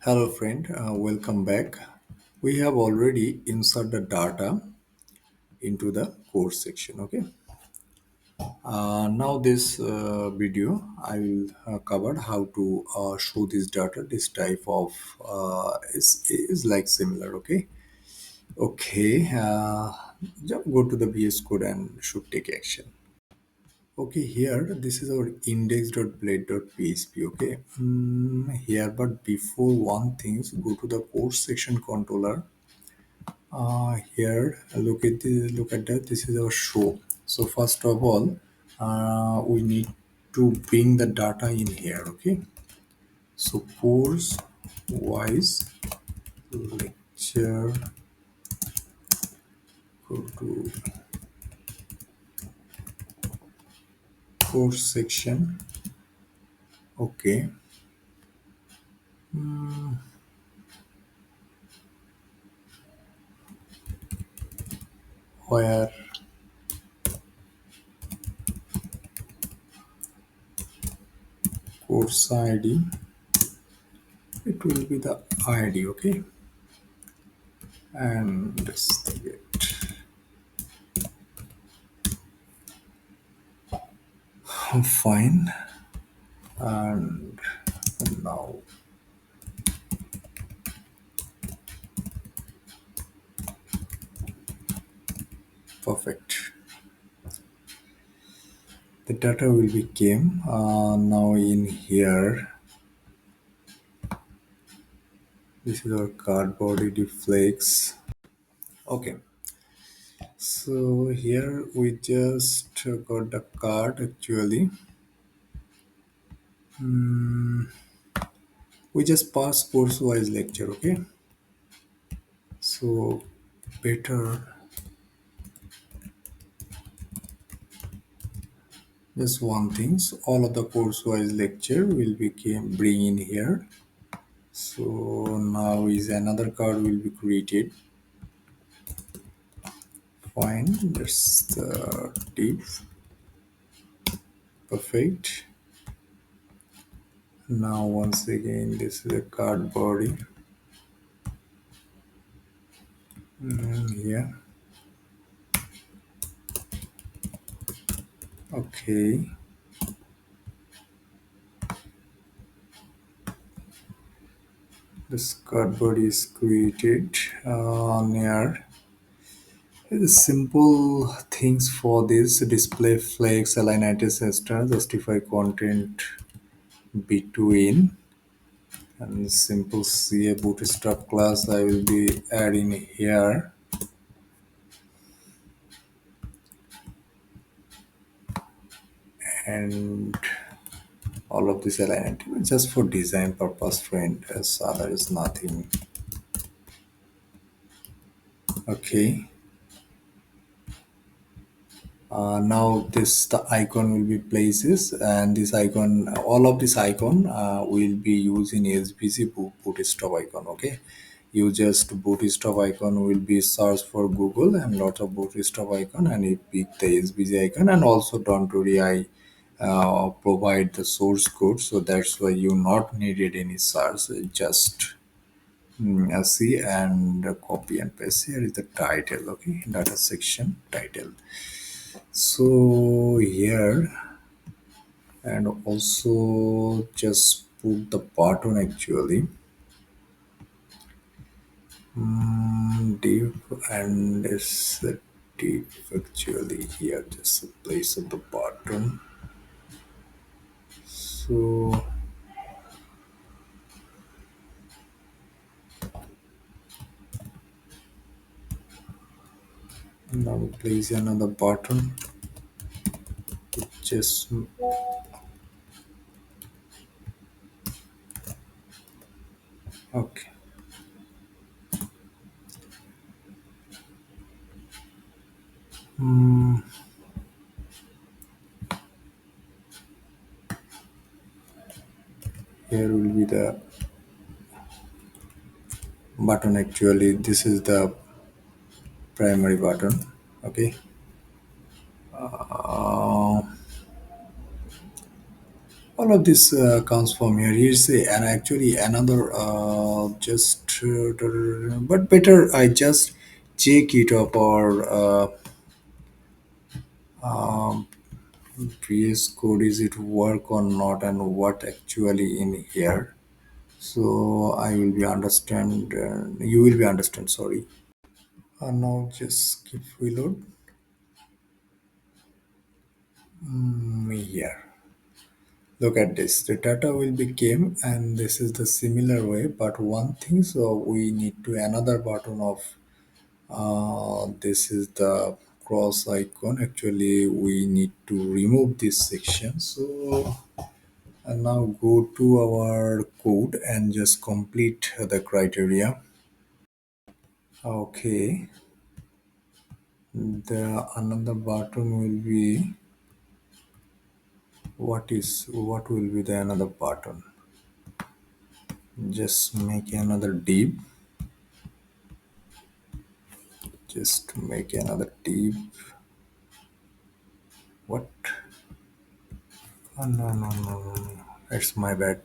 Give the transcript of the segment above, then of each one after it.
Hello friend, welcome back. We have already inserted the data into the course section. Okay. Now this video I will cover how to show this data. This type of is like similar. Okay. Okay. Just go to the VS Code and should take action. Okay, here this is our index.blade.php. Okay, here, but before one things, go to the course section controller. Here, look at that. This is our show. So first of all, we need to bring the data in here. Okay, so course wise lecture, go to course section. Okay, where course ID, it will be the ID. Okay, and let's get fine. And now perfect, the data will be came now in here. This is our card body deflects. Okay, so here we just got the card. Actually, we just pass course wise lecture. Okay, so better just one things, all of the course wise lecture will be bring in here. So now is another card will be created. Fine, that's the div. Perfect. Now once again, this is a card body. Yeah. Okay. This card body is created near. The simple things for this: display flags, align items, etc. Justify content between, and simple CA bootstrap class I will be adding here. And all of this alignment just for design purpose, friend, as other is nothing. Okay. Now this the icon will be places, and this icon, all of this icon will be used in SBC bootstrap icon. Okay, you just bootstrap icon will be search for Google and lot of bootstrap icon, and you pick the SBC icon. And also don't worry, I provide the source code, so that's why you not needed any search. Just see and copy and paste. Here is the title. Okay, data section title. So here, and also just put the button actually, div, and it's the div actually here, just the place of the button. So now place another button. Just okay. Here will be the button actually. This is the primary button. Okay. All of this comes from here. Here's and actually another just but better I just check it up or VS code is it work or not and what actually in here. So I will be understand. You will be understand. Sorry. Now just skip reload. Here. Look at this. The data will be came and this is the similar way. But one thing, so we need to another button of this is the cross icon. Actually, we need to remove this section. So and now go to our code and just complete the criteria. Okay, the another button will be what will be the another button? Just make another div. Just make another div. What? Oh, no, no, no, no, no. It's my bad.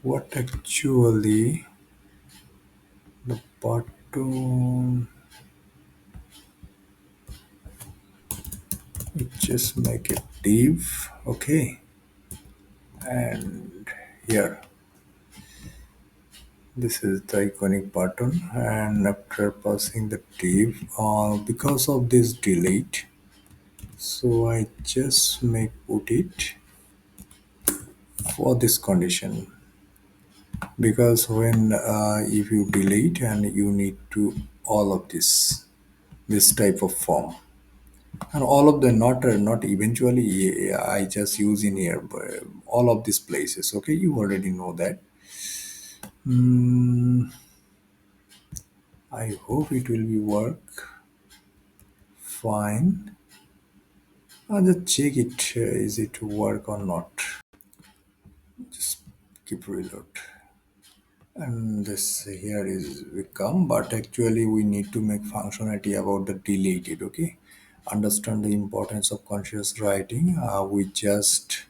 What actually the button? We just make a div. Okay, and here this is the iconic button, and after passing the div, because of this delete, so I just make put it for this condition because when if you delete and you need to all of this type of form and all of the not eventually I just use in here but all of these places. Okay, you already know that. mm, I hope it will be work fine. I'll just check it is it work or not. Just keep reload. And this here is become but actually we need to make functionality about the deleted. Okay, understand the importance of conscious writing. We just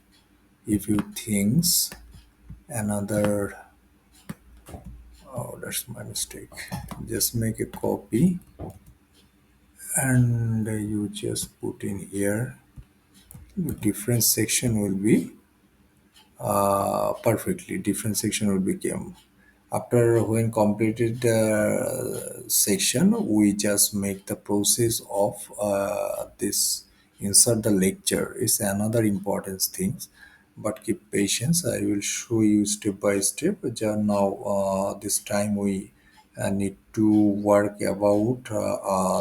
if you things another. Oh, that's my mistake. Just make a copy and you just put in here. Different section will be perfectly. Different section will become. After when completed the section, we just make the process of this insert the lecture. It's another important things, but keep patience. I will show you step by step. Now, this time we need to work about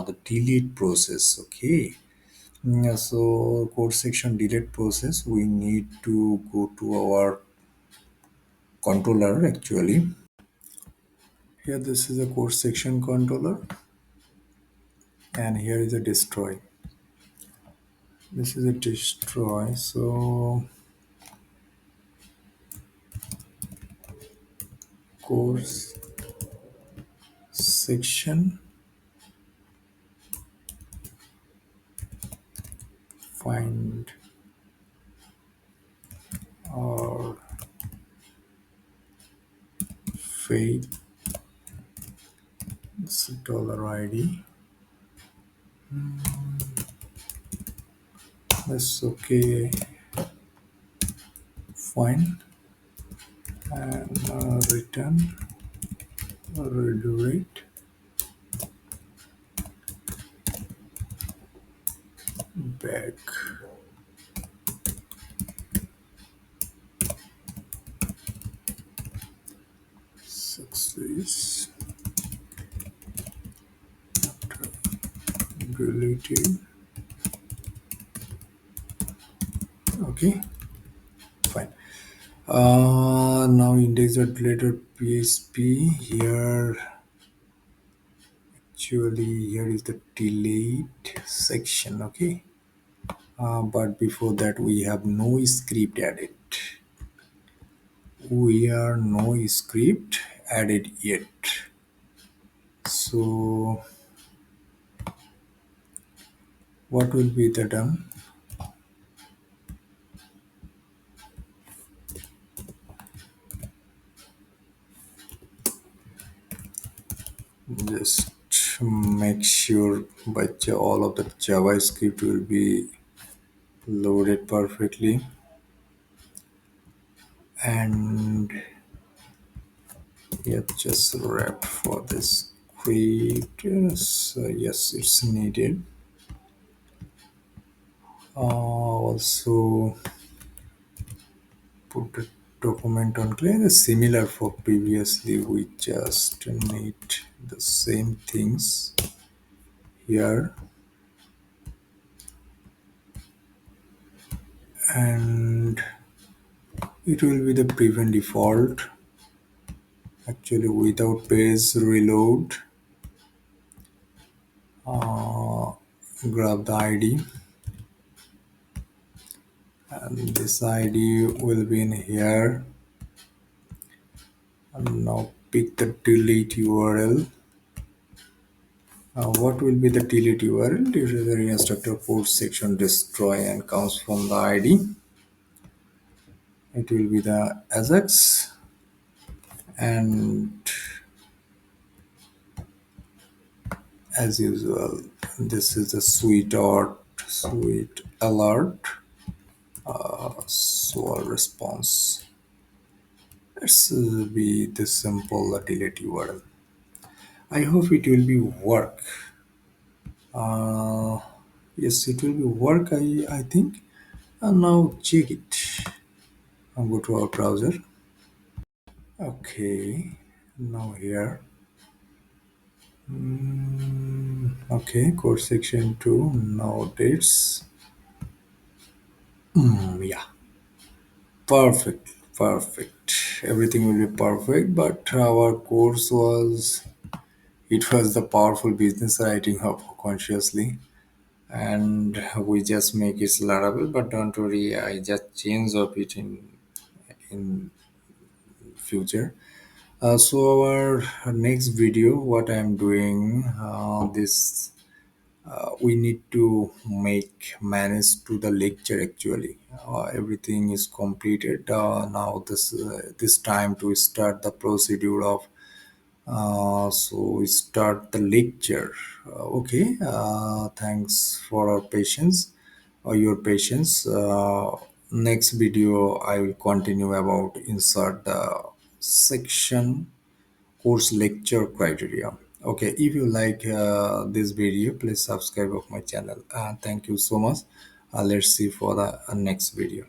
the delete process. Okay. Yeah, so code section delete process. We need to go to our controller actually. Here this is a code section controller and here is a destroy. This is a destroy. So course section find or fade this dollar ID. That's okay. Fine and return redo it back success deleted. Okay, fine. Now index deleted PHP here. Actually, here is the delete section. Okay, but before that we have no script added. we are no script added yet. So what will be the done? Just make sure but all of the JavaScript will be loaded perfectly. And yep, just wrap for this quit. So yes, it's needed. Also put the document on clear. Similar for previously, we just need the same things here, and it will be the prevent default. Actually, without page reload, grab the ID, and this ID will be in here. And now pick the delete URL. What will be the delete URL? Due to the instructor port section destroy and comes from the ID. It will be the Ajax, and as usual, this is the sweet alert. So response. Let's be the simple delete URL. I hope it will be work. Uh, yes, it will be work. I think. And now check it. I'll go to our browser. Okay. Now here. Okay, course section 2. Now dates. Yeah, perfect. Perfect. Everything will be perfect. But our course was, it was the powerful business writing of consciously, and we just make it Laravel. But don't worry, I just change of it in future. So our next video, what I'm doing, this we need to make manage to the lecture actually. Everything is completed. Now this time to start the procedure of so we start the lecture. Okay. Thanks for our patience or your patience. Next video I will continue about insert the section course lecture criteria. Okay, if you like this video, please subscribe of my channel. Thank you so much. Let's see for the next video.